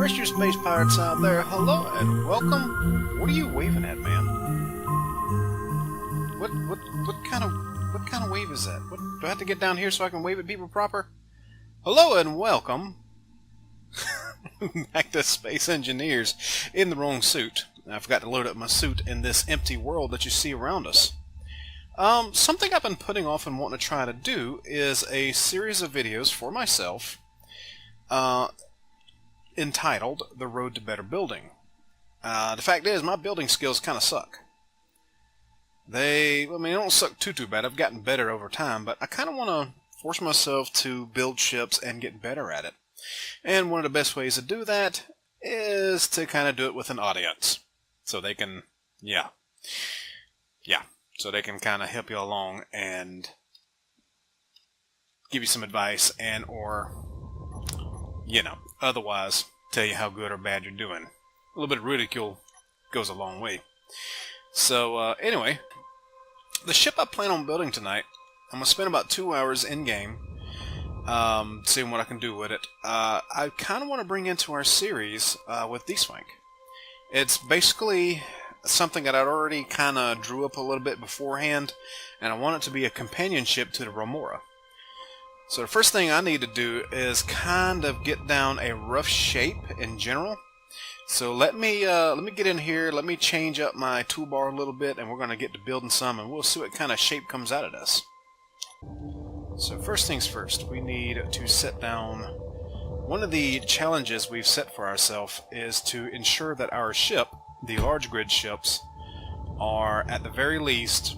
rest of you space pirates out there, hello and welcome. What are you waving at, man? What kind of wave is that? What, do I have to get down here so I can wave at people proper? Hello and welcome back to Space Engineers in the wrong suit. I forgot to load up my suit in this empty world that you see around us. Something I've been putting off and wanting to try to do is a series of videos for myself entitled The Road to Better Building. The fact is, my building skills kind of suck. They don't suck too bad. I've gotten better over time, but I kind of want to force myself to build ships and get better at it. And one of the best ways to do that is to kind of do it with an audience. So they can, so they can kind of help you along and give you some advice and or, otherwise tell you how good or bad you're doing. A little bit of ridicule goes a long way. So, anyway, the ship I plan on building tonight, I'm going to spend about 2 hours in-game seeing what I can do with it. I kind of want to bring into our series with D-Swank. It's basically something that I'd already kind of drew up a little bit beforehand, and I want it to be a companionship to the Remora. So the first thing I need to do is kind of get down a rough shape in general. So let me get in here, let me change up my toolbar a little bit, and we're going to get to building some, and we'll see what kind of shape comes out of this. So first things first, we need to set down. One of the challenges we've set for ourselves is to ensure that our ship, the large grid ships, are at the very least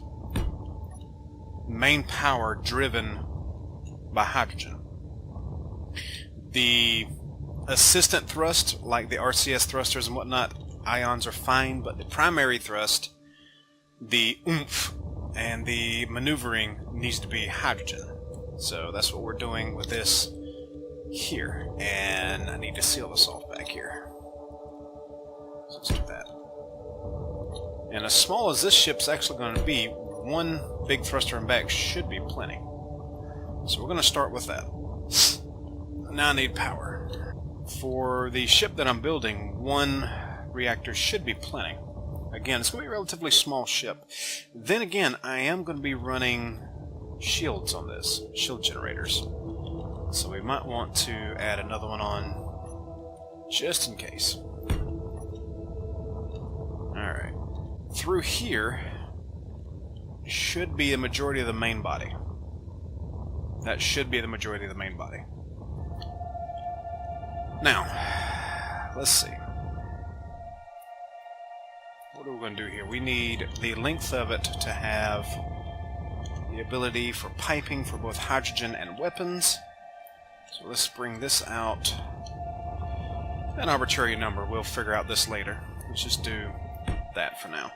main power driven by hydrogen. The assistant thrust, like the RCS thrusters and whatnot, ions are fine, but the primary thrust, the oomph, and the maneuvering needs to be hydrogen. So that's what we're doing with this here. And I need to seal this off back here. So let's do that. And as small as this ship's actually going to be, one big thruster and back should be plenty. So we're going to start with that. Now I need power. For the ship that I'm building, one reactor should be plenty. Again, it's going to be a relatively small ship. Then again, I am going to be running shields on this, shield generators. So we might want to add another one on just in case. Alright. Through here should be the majority of the main body. That should be the majority of the main body. Now, let's see. What are we going to do here? We need the length of it to have the ability for piping for both hydrogen and weapons. So let's bring this out. An arbitrary number. We'll figure out this later. Let's just do that for now.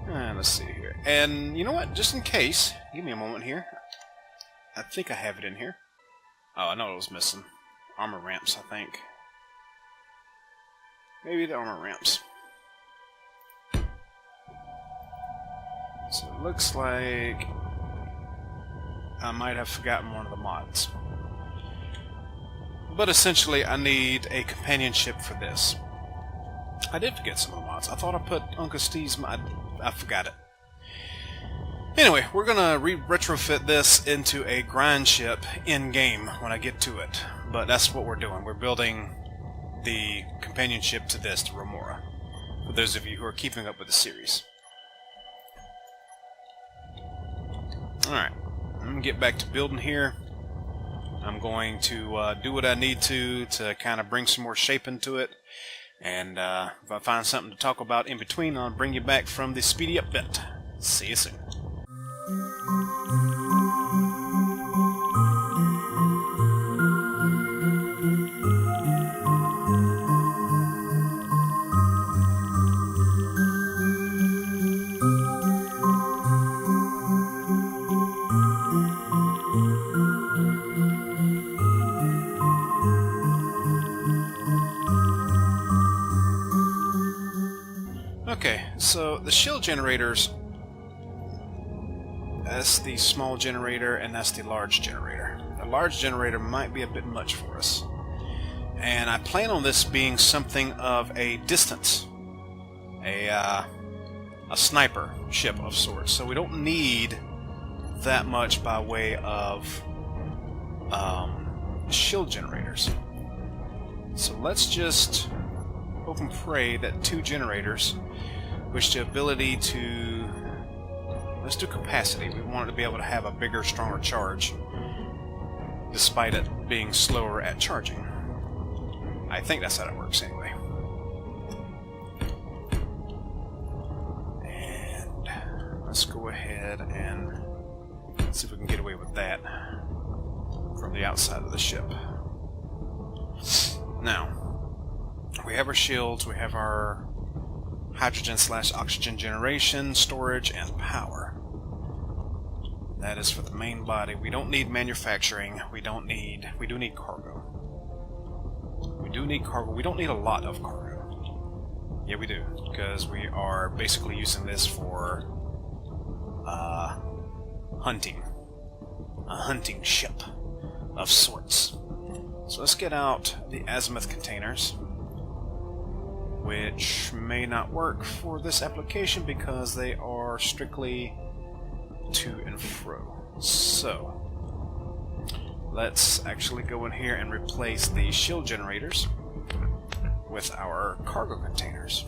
And let's see here. And you know what? Just in case, give me a moment here. I think I have it in here. Oh, I know what was missing. Armor ramps, I think. Maybe the armor ramps. So it looks like I might have forgotten one of the mods. But essentially, I need a companionship for this. I did forget some of the mods. I thought I put Uncle Steve's mod. I forgot it. Anyway, we're going to retrofit this into a grind ship in-game when I get to it. But that's what we're doing. We're building the companionship to this, to Remora. For those of you who are keeping up with the series. Alright, I'm going to get back to building here. I'm going to do what I need to kind of bring some more shape into it. And if I find something to talk about in between, I'll bring you back from the speedy up bit. See you soon. Okay, so the shield generators, that's the small generator and that's the large generator. a large generator might be a bit much for us. And I plan on this being something of a distance, a sniper ship of sorts. So we don't need that much by way of shield generators. So let's just hope and pray that 2 generators, which the ability to... Let's do capacity. We want it to be able to have a bigger, stronger charge, despite it being slower at charging. I think that's how it works anyway. And let's go ahead and see if we can get away with that from the outside of the ship. Now, we have our shields, we have our hydrogen/oxygen generation, storage, and power. That is for the main body. We don't need manufacturing. We do need cargo. We do need cargo. We don't need a lot of cargo. Yeah, we do, because we are basically using this for hunting. A hunting ship of sorts. So let's get out the azimuth containers, which may not work for this application because they are strictly to and fro. So let's actually go in here and replace the shield generators with our cargo containers.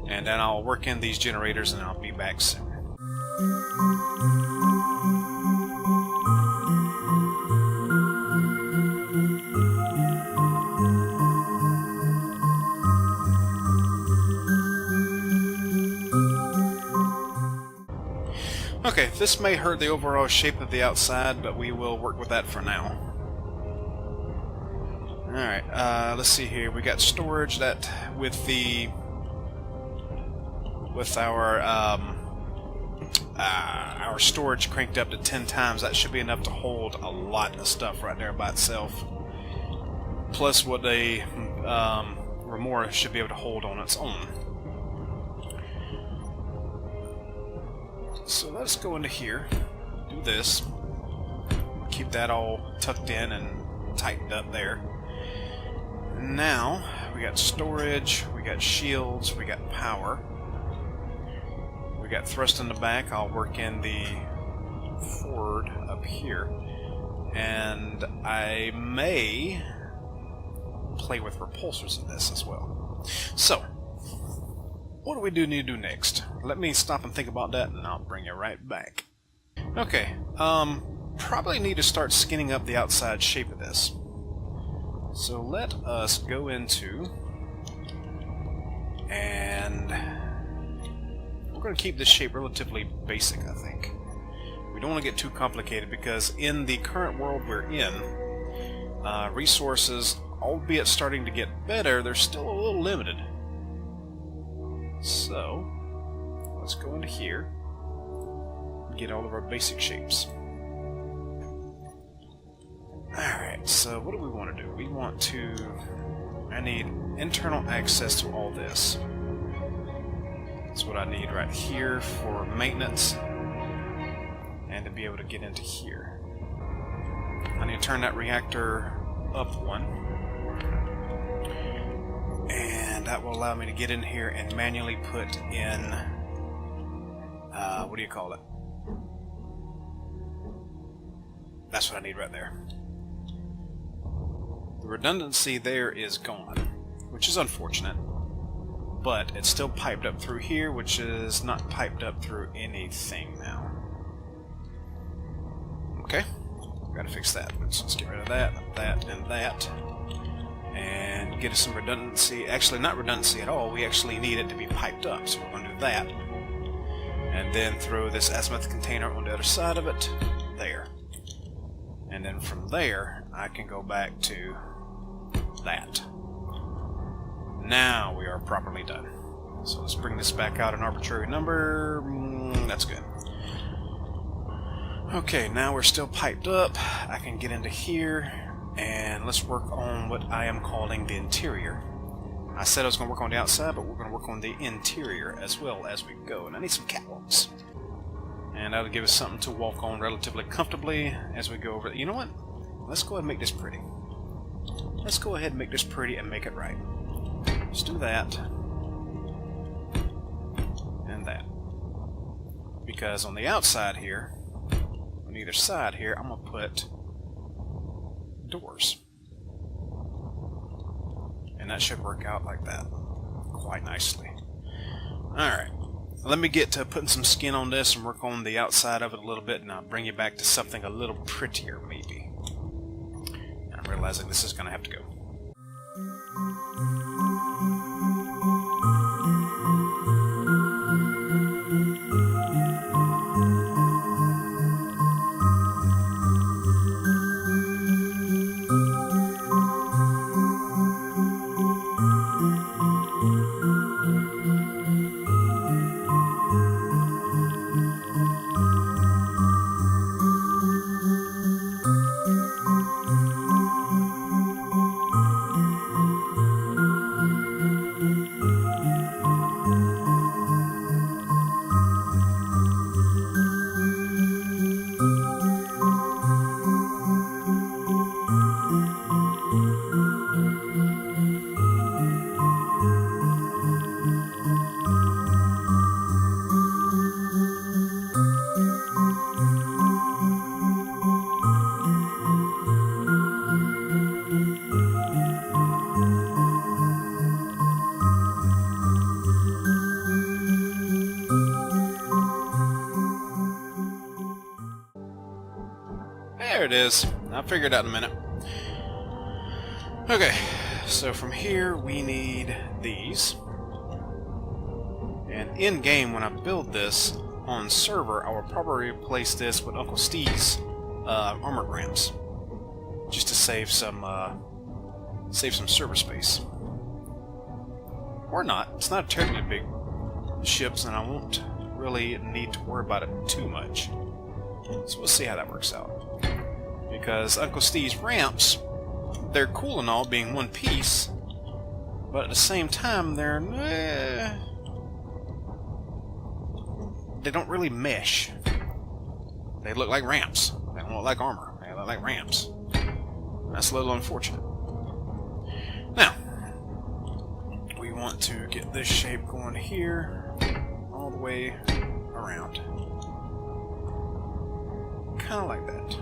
And then I'll work in these generators and I'll be back soon. Okay, this may hurt the overall shape of the outside, but we will work with that for now. Alright, let's see here. We got storage that with our storage cranked up to 10 times, that should be enough to hold a lot of stuff right there by itself. Plus what a remora should be able to hold on its own. So let's go into here, do this, keep that all tucked in and tightened up there. Now, we got storage, we got shields, we got power. We got thrust in the back. I'll work in the forward up here. And I may play with repulsors in this as well. So, what do we need to do next? Let me stop and think about that and I'll bring you right back. Okay, probably need to start skinning up the outside shape of this. So let us go into, and we're going to keep this shape relatively basic, I think. We don't want to get too complicated because in the current world we're in, resources, albeit starting to get better, they're still a little limited. So, let's go into here and get all of our basic shapes. Alright, so what do we want to do? We want to... I need internal access to all this. That's what I need right here for maintenance and to be able to get into here. I need to turn that reactor up one. And that will allow me to get in here and manually put in, what do you call it? That's what I need right there. The redundancy there is gone, which is unfortunate, but it's still piped up through here, which is not piped up through anything now. Okay, gotta fix that. So let's get rid of that, and that. And get us some redundancy. Actually, not redundancy at all. We actually need it to be piped up, so we're going to do that. And then throw this azimuth container on the other side of it. There. And then from there, I can go back to that. Now we are properly done. So let's bring this back out an arbitrary number. That's good. Okay, now we're still piped up. I can get into here. And let's work on what I am calling the interior. I said I was going to work on the outside, but we're going to work on the interior as well as we go. And I need some catwalks. And that'll give us something to walk on relatively comfortably as we go over. You know what? Let's go ahead and make this pretty. Let's go ahead and make this pretty and make it right. Let's do that. And that. Because on the outside here, on either side here, I'm going to put doors. And that should work out like that quite nicely. Alright. Let me get to putting some skin on this and work on the outside of it a little bit, and I'll bring you back to something a little prettier, maybe. And I'm realizing this is going to have to go. There it is. I'll figure it out in a minute. Okay, so from here we need these. And in-game, when I build this on server, I will probably replace this with Uncle Steve's armored ramps, just to save some server space. Or not. It's not a terribly big ships, and I won't really need to worry about it too much. So we'll see how that works out. Because Uncle Steve's ramps, they're cool and all, being one piece, but at the same time, they don't really mesh. They look like ramps. They don't look like armor. They look like ramps. That's a little unfortunate. Now, we want to get this shape going here, all the way around. Kind of like that.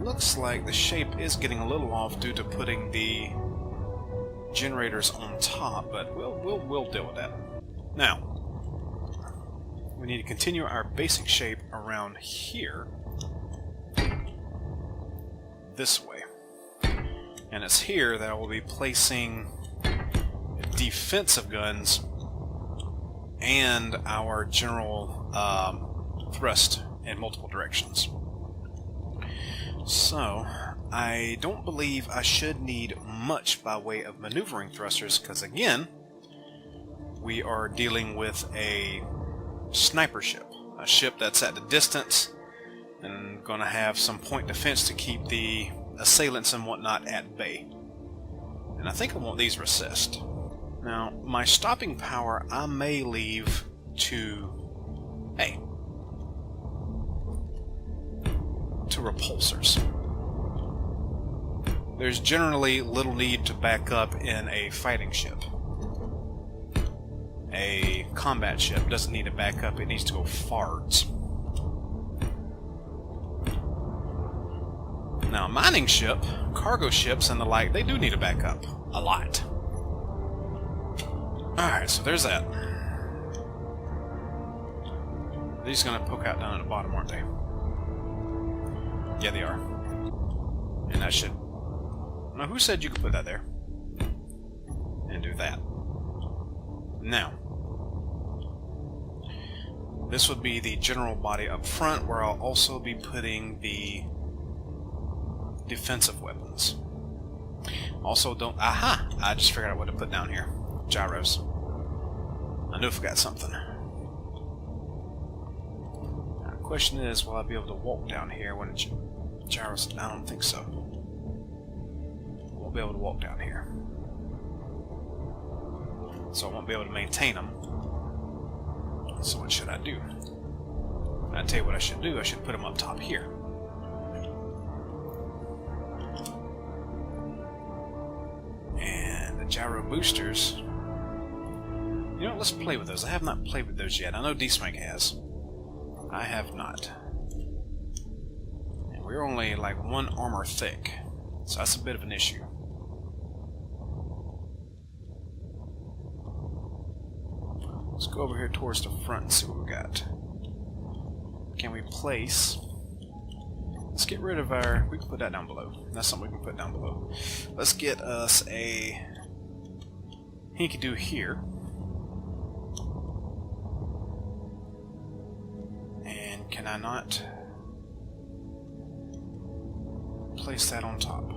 Looks like the shape is getting a little off due to putting the generators on top, but we'll deal with that. Now, we need to continue our basic shape around here, this way, and it's here that I will be placing defensive guns and our general thrust in multiple directions. So, I don't believe I should need much by way of maneuvering thrusters, because again, we are dealing with a sniper ship. A ship that's at the distance and going to have some point defense to keep the assailants and whatnot at bay. And I think I want these recessed. Now, my stopping power I may leave to... to repulsors. There's generally little need to back up in a fighting ship. A combat ship doesn't need to back up, it needs to go forwards. Now, a mining ship, cargo ships, and the like, they do need to back up. A lot. Alright, so there's that. They're just going to poke out down at the bottom, aren't they? Yeah, they are. And that should... Now, who said you could put that there? And do that. Now, this would be the general body up front, where I'll also be putting the defensive weapons. Also, don't... Aha! I just figured out what to put down here. Gyros. I knew I forgot something. Now, the question is, will I be able to walk down here when it's gyros? I don't think so. Won't be able to walk down here. So I won't be able to maintain them. So what should I do? I tell you what I should do. I should put them up top here. And the gyro boosters. You know what? Let's play with those. I have not played with those yet. I know D-Swank has. I have not. And we're only like 1 armor thick. So that's a bit of an issue. Let's go over here towards the front and see what we got. Can we place... Let's get rid of our... We can put that down below. That's something we can put down below. Let's get us a... Hinky-doo here. And can I not... place that on top?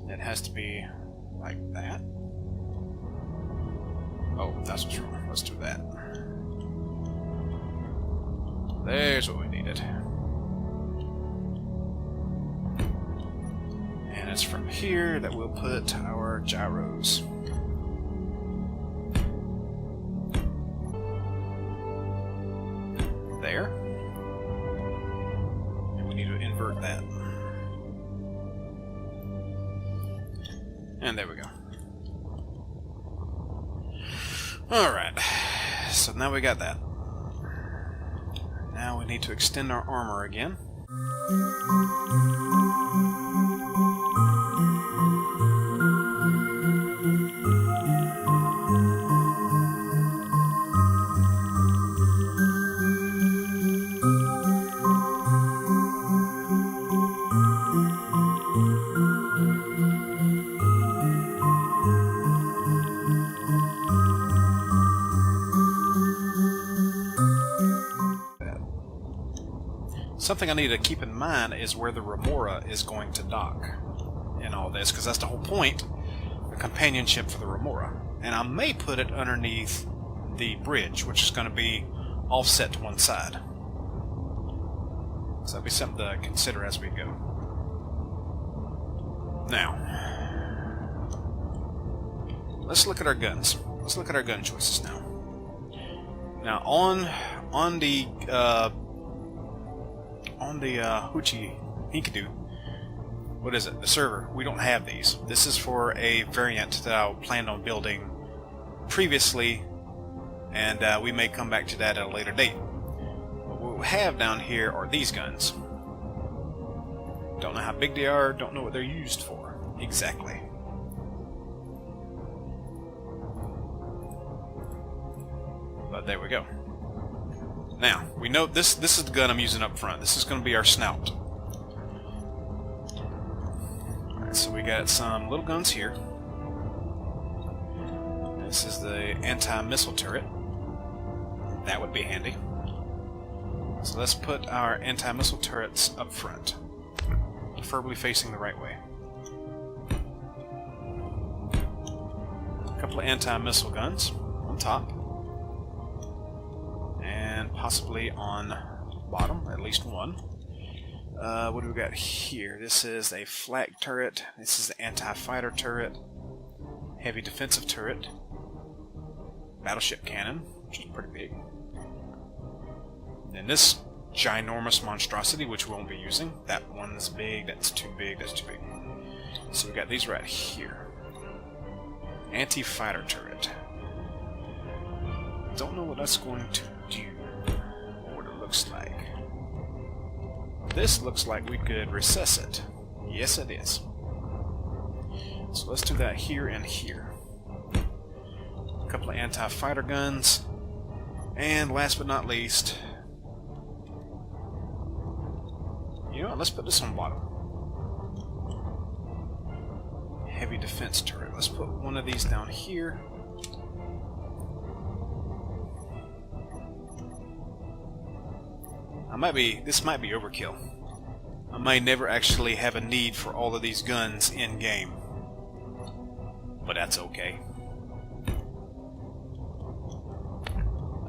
It has to be like that. Oh, that's what's wrong. Let's do that. There's what we needed. And it's from here that we'll put our gyros. There. And we need to invert that. And there we go. Alright, so now we got that. Now we need to extend our armor again. Something I need to keep in mind is where the Remora is going to dock in all this, because that's the whole point, the companionship for the Remora. And I may put it underneath the bridge, which is going to be offset to one side. So that'll be something to consider as we go. Now, let's look at our guns. Let's look at our gun choices now. Now, on the Hoochie Hinkadoo, what is it? The server. We don't have these. This is for a variant that I planned on building previously, and we may come back to that at a later date. What we have down here are these guns. Don't know how big they are, don't know what they're used for exactly. But there we go. Now, we know this is the gun I'm using up front. This is going to be our snout. Alright, so we got some little guns here. This is the anti-missile turret. That would be handy. So let's put our anti-missile turrets up front, preferably facing the right way. A couple of anti-missile guns on top. And possibly on bottom, at least one. What do we got here? This is a flak turret. This is the anti-fighter turret. Heavy defensive turret. Battleship cannon, which is pretty big. And this ginormous monstrosity, which we won't be using. That one's big, that's too big, that's too big. So we got these right here. Anti-fighter turret. Don't know what that's going to do, or what it looks like. This looks like we could recess it. Yes, it is. So let's do that here and here. A couple of anti-fighter guns. And last but not least, you know what, let's put this on bottom. Heavy defense turret. Let's put one of these down here. This might be overkill. I may never actually have a need for all of these guns in game. But that's okay.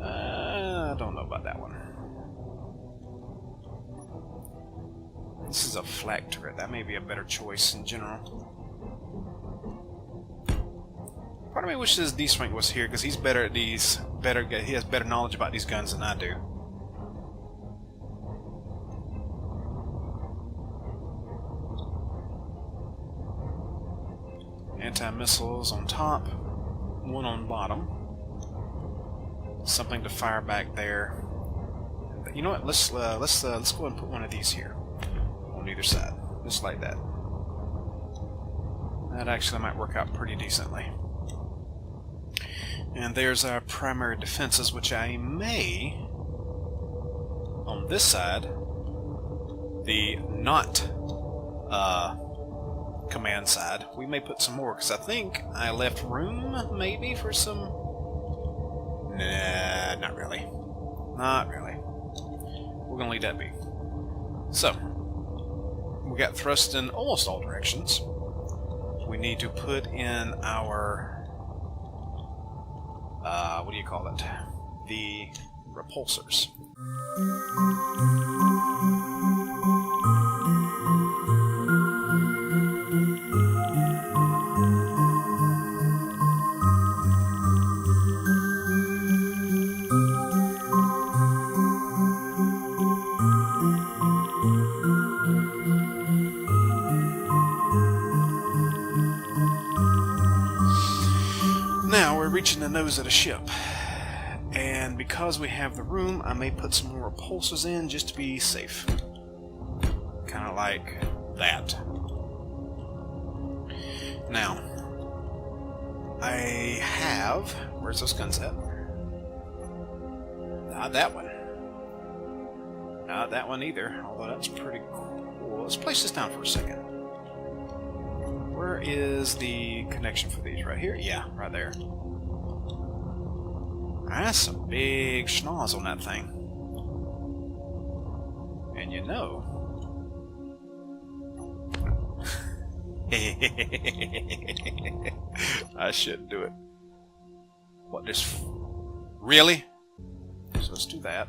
I don't know about that one. This is a flak turret. That may be a better choice in general. Part of me wishes D-Swink was here because he's better at these. He has better knowledge about these guns than I do. Anti-missiles on top, one on bottom. Something to fire back there. You know what? Let's go ahead and put one of these here on either side, just like that. That actually might work out pretty decently. And there's our primary defenses, which I may, on this side, the not command side, we may put some more, because I think I left room, maybe, for some... Nah, not really. Not really. We're going to leave that be. So, we got thrust in almost all directions. We need to put in our... what do you call it? The repulsors. Now we're reaching the nose of the ship, and because we have the room, I may put some more repulsors in just to be safe. Kind of like that. Now, I have... Where's those guns at? Not that one. Not that one either, although that's pretty cool. Let's place this down for a second. Where is the connection for these? Right here? Yeah, right there. That's some big schnoz on that thing. And you know... I shouldn't do it. What, this... Really? So let's do that.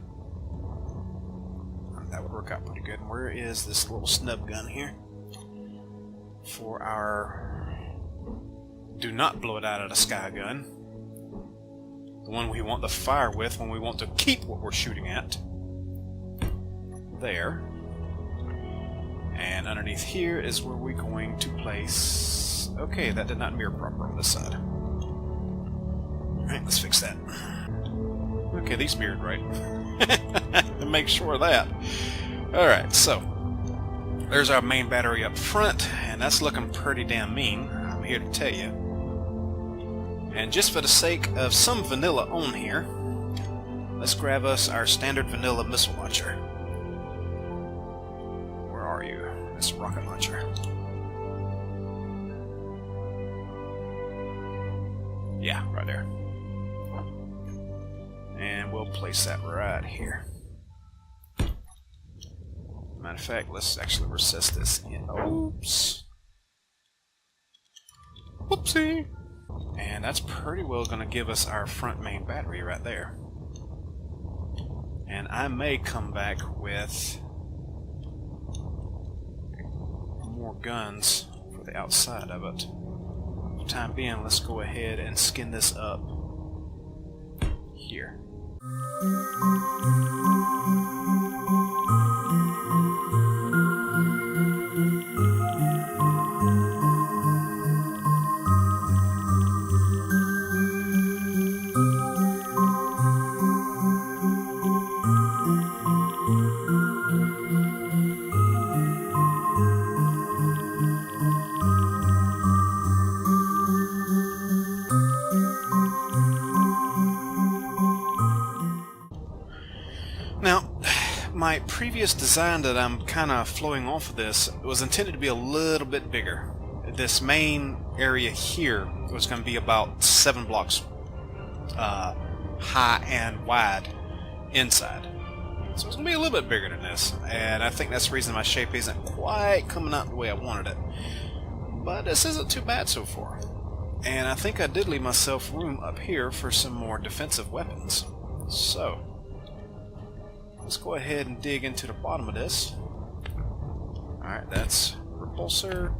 That would work out pretty good. And where is this little snub gun here? For our do not blow it out of the sky gun. The one we want to fire with when we want to keep what we're shooting at. There. And underneath here is where we're going to place... Okay, that did not mirror proper on this side. Alright, let's fix that. Okay, these mirrored right. To make sure of that. Alright, so there's our main battery up front, and that's looking pretty damn mean, I'm here to tell you. And just for the sake of some vanilla on here, let's grab us our standard vanilla missile launcher. Where are you? This rocket launcher. Yeah, right there. And we'll place that right here. Matter of fact, let's actually recess this in. Oops. Whoopsie. And that's pretty well going to give us our front main battery right there. And I may come back with more guns for the outside of it. For the time being, let's go ahead and skin this up here. My previous design that I'm kind of flowing off of this was intended to be a little bit bigger. This main area here was going to be about 7 blocks high and wide inside. So it's going to be a little bit bigger than this, and I think that's the reason my shape isn't quite coming out the way I wanted it. But this isn't too bad so far. And I think I did leave myself room up here for some more defensive weapons. So let's go ahead and dig into the bottom of this. Alright, that's repulsor.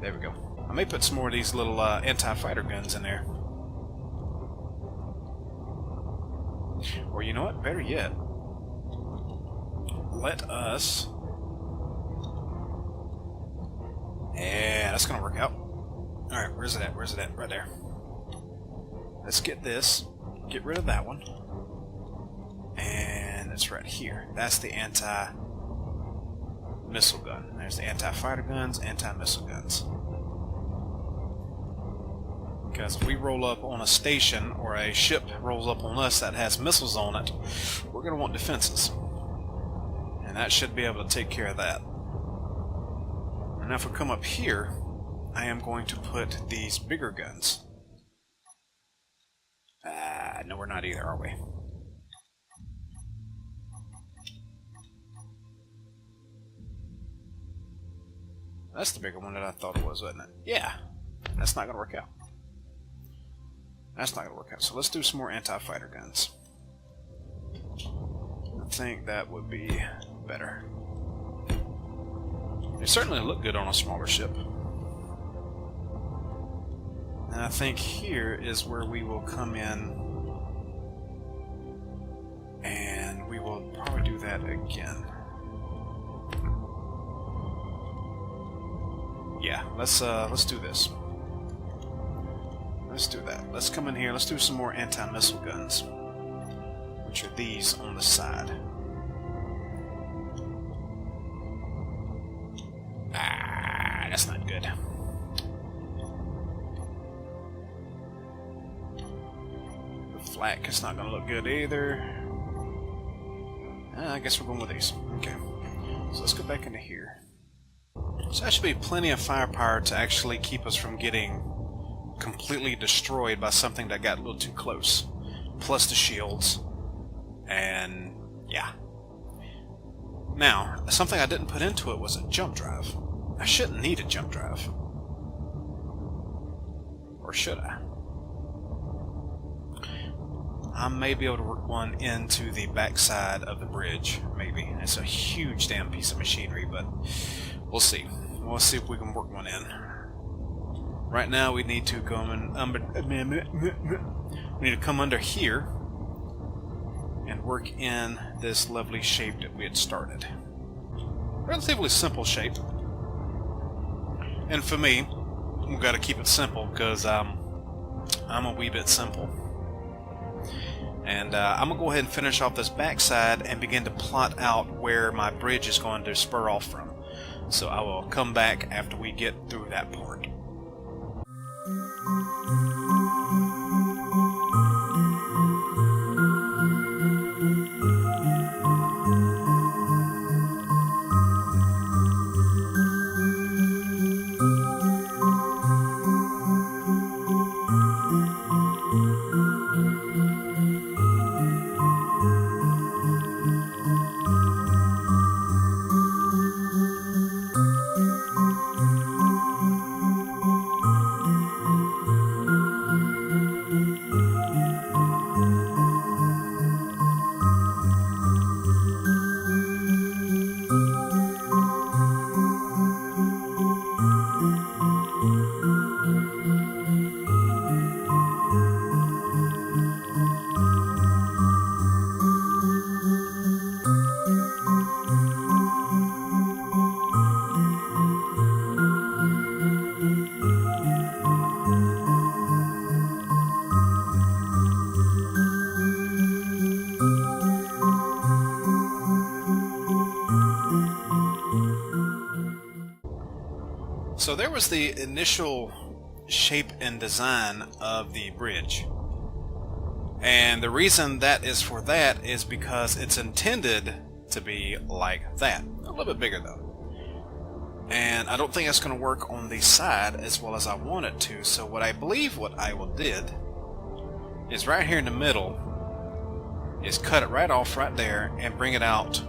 There we go. I may put some more of these little anti-fighter guns in there. Or you know what? Better yet, let us... Yeah, that's gonna work out. Alright, where's it at? Where's it at? Right there. Let's get this. Get rid of that one. And it's right here. That's the anti-missile gun. There's the anti-fighter guns, anti-missile guns. Because if we roll up on a station, or a ship rolls up on us that has missiles on it, we're going to want defenses. And that should be able to take care of that. And now if we come up here, I am going to put these bigger guns. No, we're not either, are we? That's the bigger one that I thought it was, wasn't it? Yeah. That's not going to work out. That's not going to work out. So let's do some more anti-fighter guns. I think that would be better. They certainly look good on a smaller ship. And I think here is where we will come in, and we will probably do that again. Yeah, let's do this. Let's do that. Let's come in here. Let's do some more anti-missile guns, which are these on the side. That's not good. The flak is not going to look good either. I guess we're going with these. Okay. So let's go back into here. So that should be plenty of firepower to actually keep us from getting completely destroyed by something that got a little too close. Plus the shields. And yeah. Now, something I didn't put into it was a jump drive. I shouldn't need a jump drive. Or should I? I may be able to work one into the backside of the bridge, maybe. It's a huge damn piece of machinery, but we'll see. We'll see if we can work one in. Right now we need to go in, we need to come under here and work in this lovely shape that we had started. Relatively simple shape. And for me, we've got to keep it simple because I'm a wee bit simple. And I'm going to go ahead and finish off this backside and begin to plot out where my bridge is going to spur off from. So I will come back after we get through that part. So there was the initial shape and design of the bridge. And the reason that is for that is because it's intended to be like that. A little bit bigger though. And I don't think it's going to work on the side as well as I want it to. So what I will did is right here in the middle is cut it right off right there and bring it out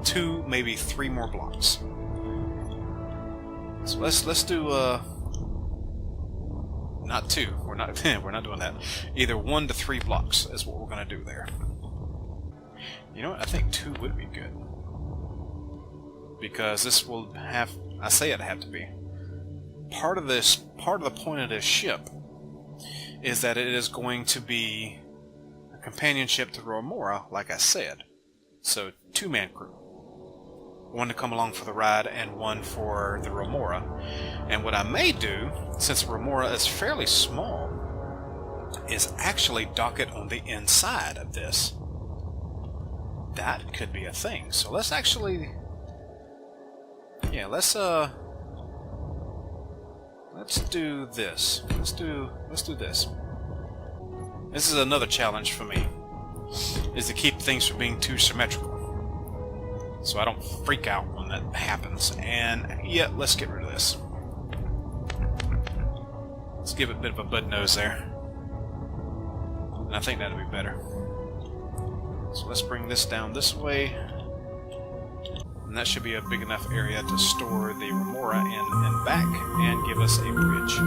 2, maybe 3 more blocks. So let's do not 2. We're not doing that. Either 1 to 3 blocks is what we're gonna do there. You know what? I think 2 would be good. because this will have, I say it had to be, part of the point of this ship is that it is going to be a companion ship to Remora, like I said. So, 2-man crew. One to come along for the ride and one for the Remora. And what I may do, since Remora is fairly small, is actually dock it on the inside of this. That could be a thing. So let's actually... yeah, let's do this. Let's do this. This is another challenge for me, is to keep things from being too symmetrical, so I don't freak out when that happens. And yeah, let's get rid of this. Let's give it a bit of a bud nose there, and I think that'll be better. So let's bring this down this way, and that should be a big enough area to store the Remora in and back, and give us a bridge.